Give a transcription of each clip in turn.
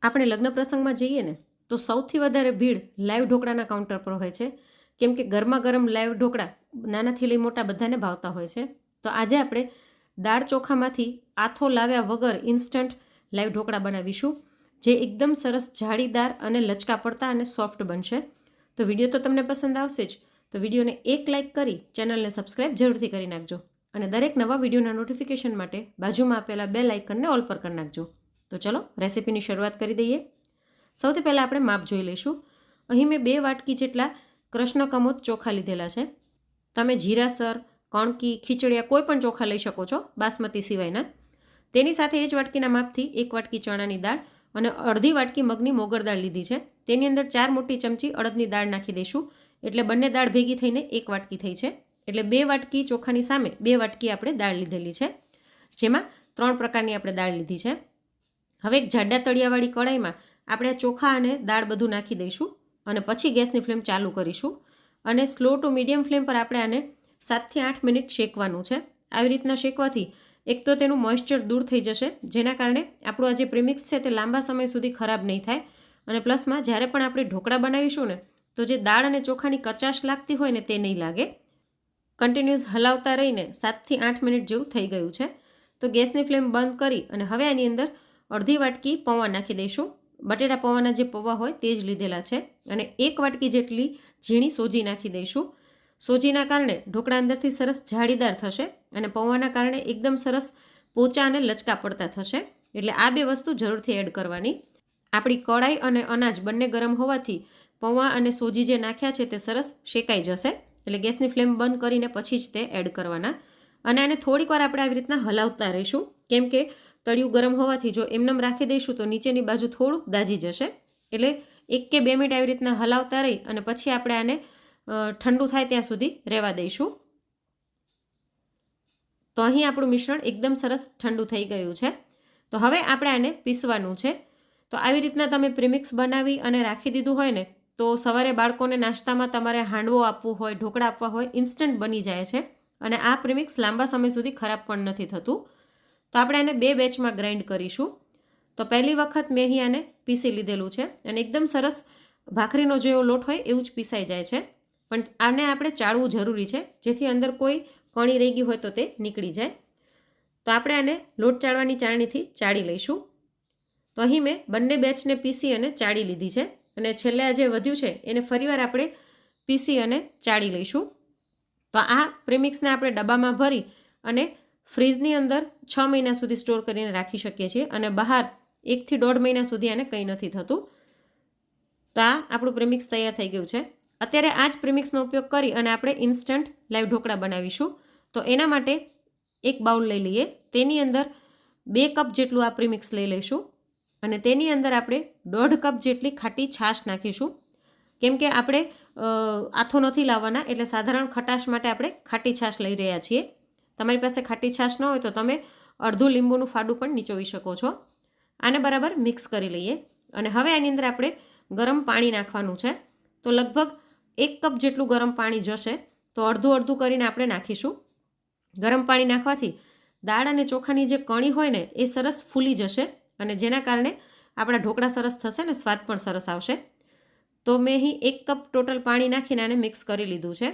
આપણે લગ્ન પ્રસંગમાં જઈએ ને તો સૌથી વધારે ભીડ લાઈવ ઢોકળાના કાઉન્ટર પર હોય છે, કેમ કે ગરમા ગરમ લાઈવ ઢોકળા નાનાથી લઈ મોટા બધાને ભાવતા હોય છે. તો આજે આપણે દાળ ચોખામાંથી આથો લાવ્યા વગર ઇન્સ્ટન્ટ લાઈવ ઢોકળા બનાવીશું, જે એકદમ સરસ જાળીદાર અને લચકા પડતા અને સોફ્ટ બનશે. તો વિડીયો તો તમને પસંદ આવશે જ, તો વિડીયોને એક લાઇક કરી ચેનલને સબસ્ક્રાઈબ જરૂરથી કરી નાખજો અને દરેક નવા વિડીયોના નોટિફિકેશન માટે બાજુમાં આપેલા બેલ આઇકનને ઓલ પર કરી નાખજો. તો ચલો રેસીપીની શરૂઆત કરી દઈએ. સૌથી પહેલાં આપણે માપ જોઈ લઈશું. અહીં મેં 2 વાટકી જેટલા કૃષ્ણ કમોદ ચોખા લીધેલા છે. તમે જીરાસર, કણકી, ખીચડિયા કોઈ પણ ચોખા લઈ શકો છો, બાસમતી સિવાયના. તેની સાથે એ જ વાટકીના માપથી 1 વાટકી ચણાની દાળ અને અડધી વાટકી મગની મોગર દાળ લીધી છે. તેની અંદર 4 મોટી ચમચી અડદની દાળ નાખી દઈશું, એટલે બંને દાળ ભેગી થઈને 1 વાટકી થઈ છે. એટલે 2 વાટકી ચોખાની સામે 2 વાટકી આપણે દાળ લીધેલી છે, જેમાં 3 પ્રકારની આપણે દાળ લીધી છે. હવે એક જાડા તળિયાવાળી કડાઈમાં આપણે આ ચોખા અને દાળ બધું નાખી દઈશું અને પછી ગેસની ફ્લેમ ચાલુ કરીશું અને સ્લો ટુ મીડિયમ ફ્લેમ પર આપણે આને 7 થી 8 મિનિટ શેકવાનું છે. આવી રીતના શેકવાથી એક તો તેનું મોઇશ્ચર દૂર થઈ જશે, જેના કારણે આપણું આ જે પ્રીમિક્સ છે તે લાંબા સમય સુધી ખરાબ નહીં થાય, અને પ્લસમાં જ્યારે પણ આપણે ઢોકળા બનાવીશું ને તો જે દાળ અને ચોખાની કચાશ લાગતી હોય ને તે નહીં લાગે. કન્ટિન્યુઅસ હલાવતા રહીને 7 થી 8 મિનિટ જેવું થઈ ગયું છે. તો ગેસની ફ્લેમ બંધ કરી અને હવે આની અંદર અડધી વાટકી પૌવા નાખી દઈશું. બટેટા પૌવાના જે પૌવા હોય તે જ લીધેલા છે, અને 1 વાટકી જેટલી ઝીણી સોજી નાખી દઈશું. સોજીના કારણે ઢોકળા અંદરથી સરસ જાળીદાર થશે અને પૌવાના કારણે એકદમ સરસ પોચા અને લચકા પડતા થશે. એટલે આ 2 વસ્તુ જરૂરથી એડ કરવાની. આપણી કડાઈ અને અનાજ બંને ગરમ હોવાથી પૌવા અને સોજી જે નાખ્યા છે તે સરસ શેકાઈ જશે. એટલે ગેસની ફ્લેમ બંધ કરીને પછી જ તે એડ કરવાના, અને આને થોડીક વાર આપણે આવી રીતના હલાવતા રહીશું, કેમ કે તળિયું ગરમ હોવાથી જો એમનેમ રાખી દઈશું તો નીચેની બાજુ થોડુંક દાજી જશે. એટલે 1 કે 2 મિનિટ આવી રીતના હલાવતા રહી અને પછી આપણે આને ઠંડુ થાય ત્યાં સુધી રહેવા દઈશું. તો અહીં આપણું મિશ્રણ એકદમ સરસ ઠંડુ થઈ ગયું છે. તો હવે આપણે આને પીસવાનું છે. તો આવી રીતના તમે પ્રીમિક્સ બનાવી અને રાખી દીધું હોય ને તો સવારે બાળકોને નાસ્તામાં તમારે હાંડવો આપવું હોય, ઢોકળા આપવા હોય, ઇન્સ્ટન્ટ બની જાય છે, અને આ પ્રીમિક્સ લાંબા સમય સુધી ખરાબ પણ નથી થતું. તો આપણે આને 2 બેચમાં ગ્રાઇન્ડ કરીશું. તો પહેલી વખત મેં અહીં આને પીસી લીધેલું છે અને એકદમ સરસ ભાખરીનો જેવો લોટ હોય એવું જ પીસાઈ જાય છે. પણ આને આપણે ચાળવું જરૂરી છે, જેથી અંદર કોઈ કણી રહી ગઈ હોય તો તે નીકળી જાય. તો આપણે આને લોટ ચાળવાની ચાળણીથી ચાળી લઈશું. તો અહીં મેં બંને બેચને પીસી અને ચાળી લીધી છે, અને છેલ્લે આ જે વધ્યું છે એને ફરીવાર આપણે પીસી અને ચાળી લઈશું. તો આ પ્રીમિક્સને આપણે ડબ્બામાં ભરી અને ફ્રીજની અંદર 6 મહિના સુધી સ્ટોર કરીને રાખી શકીએ છીએ, અને બહાર 1 થી 1.5 મહિના સુધી આને કંઈ નથી થતું. તો આ આપણું પ્રીમિક્સ તૈયાર થઈ ગયું છે. અત્યારે આ જ પ્રીમિક્સનો ઉપયોગ કરી અને આપણે ઇન્સ્ટન્ટ લાઈવ ઢોકળા બનાવીશું. તો એના માટે એક બાઉલ લઈ લઈએ. તેની અંદર 2 કપ જેટલું આ પ્રીમિક્સ લઈ લઈશું, અને તેની અંદર આપણે 1.5 કપ જેટલી ખાટી છાશ નાખીશું. કેમ કે આપણે આથો નથી લાવવાના, એટલે સાધારણ ખટાશ માટે આપણે ખાટી છાશ લઈ રહ્યા છીએ. તમારી પાસે ખાટી છાશ ન હોય તો તમે અડધું લીંબુનું ફાડું પણ નીચોવી શકો છો. આને બરાબર મિક્સ કરી લઈએ, અને હવે આની અંદર આપણે ગરમ પાણી નાખવાનું છે. તો લગભગ 1 કપ જેટલું ગરમ પાણી જશે, તો અડધું અડધું કરીને આપણે નાખીશું. ગરમ પાણી નાખવાથી દાળ અને ચોખાની જે કણી હોય ને એ સરસ ફૂલી જશે, અને જેના કારણે આપણા ઢોકળા સરસ થશે ને સ્વાદ પણ સરસ આવશે. તો મેં અહીં 1 કપ ટોટલ પાણી નાખીને આને મિક્સ કરી લીધું છે.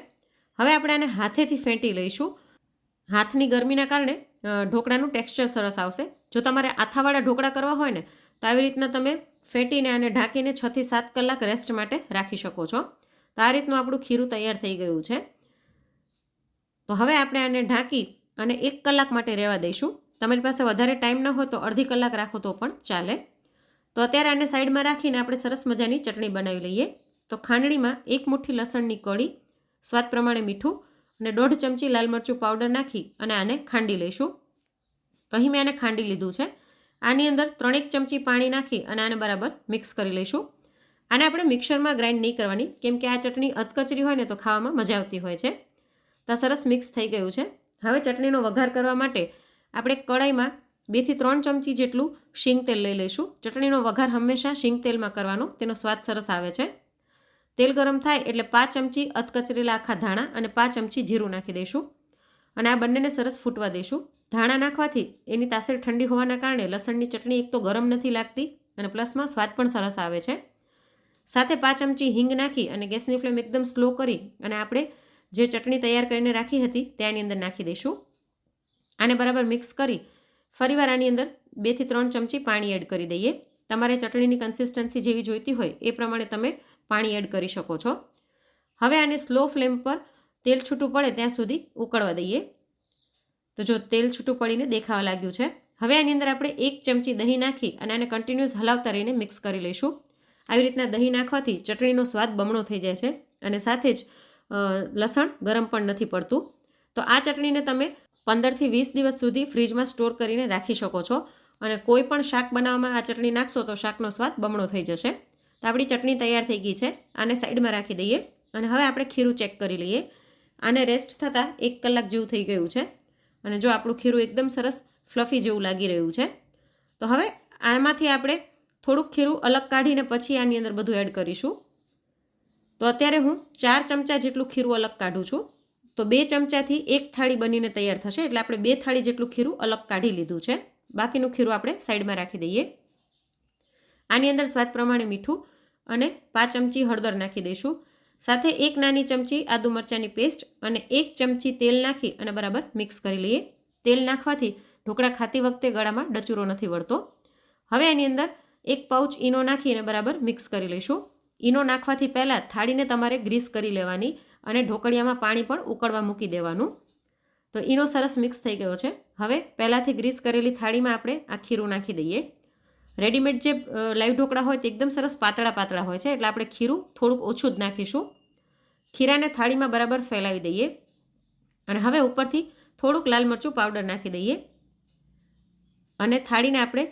હવે આપણે આને હાથેથી ફેંટી લઈશું. હાથની ગરમીના કારણે ઢોકળાનું ટેક્સચર સરસ આવશે. જો તમારે આથાવાળા ઢોકળા કરવા હોય ને તો આવી રીતના તમે ફેંટીને અને ઢાંકીને 6 થી 7 કલાક રેસ્ટ માટે રાખી શકો છો. તો આ રીતનું આપણું ખીરું તૈયાર થઈ ગયું છે. તો હવે આપણે આને ઢાંકી અને 1 કલાક માટે રહેવા દઈશું. તમારી પાસે વધારે ટાઈમ ન હોય તો અડધી કલાક રાખો તો પણ ચાલે. તો અત્યારે આને સાઈડમાં રાખીને આપણે સરસ મજાની ચટણી બનાવી લઈએ. તો ખાંડણીમાં 1 મુઠ્ઠી લસણની કળી, સ્વાદ પ્રમાણે મીઠું અને 1.5 ચમચી લાલ મરચું પાવડર નાખી અને આને ખાંડી લઈશું. તો અહીં મેં આને ખાંડી લીધું છે. આની અંદર 3 ચમચી પાણી નાખી અને આને બરાબર મિક્સ કરી લઈશું. આને આપણે મિક્સરમાં ગ્રાઇન્ડ નહીં કરવાની, કેમ કે આ ચટણી અધકચરી હોય ને તો ખાવામાં મજા આવતી હોય છે. તો સરસ મિક્સ થઈ ગયું છે. હવે ચટણીનો વઘાર કરવા માટે આપણે કડાઈમાં 2 થી 3 ચમચી જેટલું શીંગ તેલ લઈ લઈશું. ચટણીનો વઘાર હંમેશા શીંગ તેલમાં કરવાનો, તેનો સ્વાદ સરસ આવે છે. તેલ ગરમ થાય એટલે 5 ચમચી અધકચરેલા આખા ધાણા અને 5 ચમચી જીરું નાખી દઈશું, અને આ બંનેને સરસ ફૂટવા દઈશું. ધાણા નાખવાથી એની તાસીર ઠંડી હોવાના કારણે લસણની ચટણી એક તો ગરમ નથી લાગતી અને પ્લસમાં સ્વાદ પણ સરસ આવે છે. સાથે 5 ચમચી હિંગ નાખી અને ગેસની ફ્લેમ એકદમ સ્લો કરી અને આપણે જે ચટણી તૈયાર કરીને રાખી હતી ત્યાંની અંદર નાખી દઈશું. આને બરાબર મિક્સ કરી ફરીવાર આની અંદર 2 થી 3 ચમચી પાણી એડ કરી દઈએ. તમારે ચટણીની કન્સિસ્ટન્સી જેવી જોઈતી હોય એ પ્રમાણે તમે પાણી એડ કરી શકો છો. હવે આને સ્લો ફ્લેમ પર તેલ છૂટું પડે ત્યાં સુધી ઉકળવા દઈએ. તો જો તેલ છૂટું પડીને દેખાવા લાગ્યું છે. હવે આની અંદર આપણે 1 ચમચી દહીં નાખી અને આને કન્ટિન્યુઅસ હલાવતા રહીને મિક્સ કરી લઈશું. આવી રીતના દહીં નાખવાથી ચટણીનો સ્વાદ બમણો થઈ જાય છે અને સાથે જ લસણ ગરમ પણ નથી પડતું. તો આ ચટણીને તમે 15 થી 20 દિવસ સુધી ફ્રીજમાં સ્ટોર કરીને રાખી શકો છો અને કોઈ પણ શાક બનાવવામાં આ ચટણી નાખશો તો શાકનો સ્વાદ બમણો થઈ જશે. તો આપણી ચટણી તૈયાર થઈ ગઈ છે. આને સાઈડમાં રાખી દઈએ અને હવે આપણે ખીરું ચેક કરી લઈએ. આને રેસ્ટ થતાં 1 કલાક જેવું થઈ ગયું છે અને જો આપણું ખીરું એકદમ સરસ ફ્લફી જેવું લાગી રહ્યું છે. તો હવે આમાંથી આપણે થોડુંક ખીરું અલગ કાઢીને પછી આની અંદર બધું એડ કરીશું. તો અત્યારે હું 4 ચમચા જેટલું ખીરું અલગ કાઢું છું. તો 2 ચમચાથી 1 થાળી બનીને તૈયાર થશે. એટલે આપણે 2 થાળી જેટલું ખીરું અલગ કાઢી લીધું છે. બાકીનું ખીરું આપણે સાઈડમાં રાખી દઈએ. આની અંદર સ્વાદ પ્રમાણે મીઠું અને 5 ચમચી હળદર નાખી દઈશું. સાથે 1 નાની ચમચી આદુ મરચાંની પેસ્ટ અને 1 ચમચી તેલ નાખી અને બરાબર મિક્સ કરી લઈએ. તેલ નાખવાથી ઢોકળા ખાતી વખતે ગળામાં ડચુરો નથી વળતો. હવે આની અંદર 1 પાઉચ ઈનો નાખીને બરાબર મિક્સ કરી લઈશું. ઈનો નાખવાથી પહેલાં થાળીને તમારે ગ્રીસ કરી લેવાની અને ઢોકળિયામાં પાણી પણ ઉકળવા મૂકી દેવાનું. તો ઈનો સરસ મિક્સ થઈ ગયો છે. હવે પહેલાંથી ગ્રીસ કરેલી થાળીમાં આપણે આ ખીરું નાખી દઈએ. રેડીમેડ જે લાઈવ ઢોકળા હોય તે એકદમ સરસ પાતળા પાતળા હોય છે એટલે આપણે ખીરું થોડુંક ઓછું જ નાખીશું. ખીરાને થાળીમાં બરાબર ફેલાવી દઈએ અને હવે ઉપરથી થોડુંક લાલ મરચું પાવડર નાખી દઈએ અને થાળીને આપણે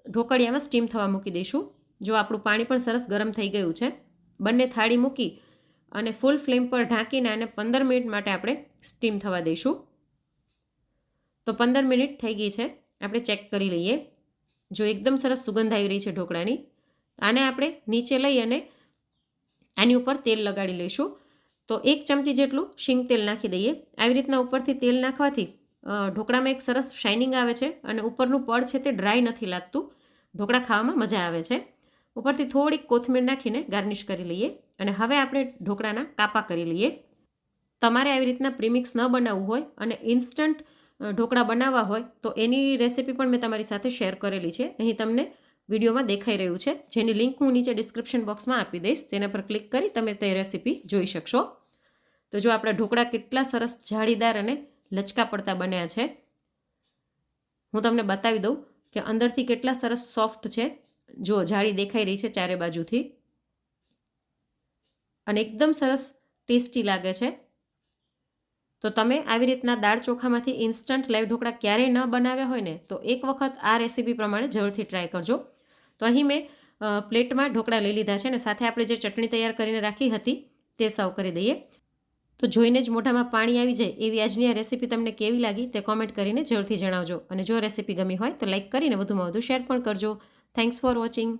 ઢોકળિયામાં સ્ટીમ થવા મૂકી દઈશું. જો આપણું પાણી પણ સરસ ગરમ થઈ ગયું છે. બંને થાળી મૂકી અને ફૂલ ફ્લેમ પર ઢાંકીને આને 15 મિનિટ માટે આપણે સ્ટીમ થવા દઈશું. તો 15 મિનિટ થઈ ગઈ છે. આપણે ચેક કરી લઈએ. જો એકદમ સરસ સુગંધ આવી રહી છે ઢોકળાની. આને આપણે નીચે લઈ અને આની ઉપર તેલ લગાડી લઈશું. તો 1 ચમચી જેટલું શીંગ તેલ નાખી દઈએ. આવી રીતના ઉપરથી તેલ નાખવાથી ઢોકળામાં એક સરસ શાઇનિંગ આવે છે અને ઉપરનું પડ છે તે ડ્રાય નથી લાગતું. ઢોકળા ખાવામાં મજા આવે છે. ઉપરથી થોડીક કોથમીર નાખીને ગાર્નિશ કરી લઈએ અને હવે આપણે ઢોકળાના કાપા કરી લઈએ. તમારે આવી રીતના પ્રીમિક્સ ન બનાવવું હોય અને ઇન્સ્ટન્ટ ઢોકળા બનાવવા હોય તો એની રેસિપી પણ મેં તમારી સાથે શેર કરેલી છે. અહીં તમને વિડીયોમાં દેખાઈ રહ્યું છે, જેની લિંક હું નીચે ડિસ્ક્રિપ્શન બોક્સમાં આપી દઈશ. તેના પર ક્લિક કરી તમે તે રેસિપી જોઈ શકશો. તો જો આપણા ઢોકળા કેટલા સરસ જાળીદાર અને લચકા પડતા બન્યા છે. હું તમને બતાવી દઉં કે અંદરથી કેટલા સરસ સોફ્ટ છે. જો જાળી દેખાઈ રહી છે ચારે બાજુથી અને એકદમ સરસ ટેસ્ટી લાગે છે. તો તમે આવી રીતના દાળ ચોખામાંથી ઇન્સ્ટન્ટ લાઈવ ઢોકળા ક્યારેય ન બનાવ્યા હોય ને તો એક વખત આ રેસીપી પ્રમાણે જરૂરથી ટ્રાય કરજો. તો અહીં મેં પ્લેટમાં ઢોકળા લઈ લીધા છે અને સાથે આપણે જે ચટણી તૈયાર કરીને રાખી હતી તે સર્વ કરી દઈએ. તો જોઈને જ મોઢામાં પાણી આવી જાય એવી આજની આ રેસીપી તમને કેવી લાગી તે કોમેન્ટ કરીને જરૂરથી જણાવજો. અને જો રેસીપી ગમી હોય તો લાઈક કરીને વધુમાં વધુ શેર પણ કરજો. Thanks for watching.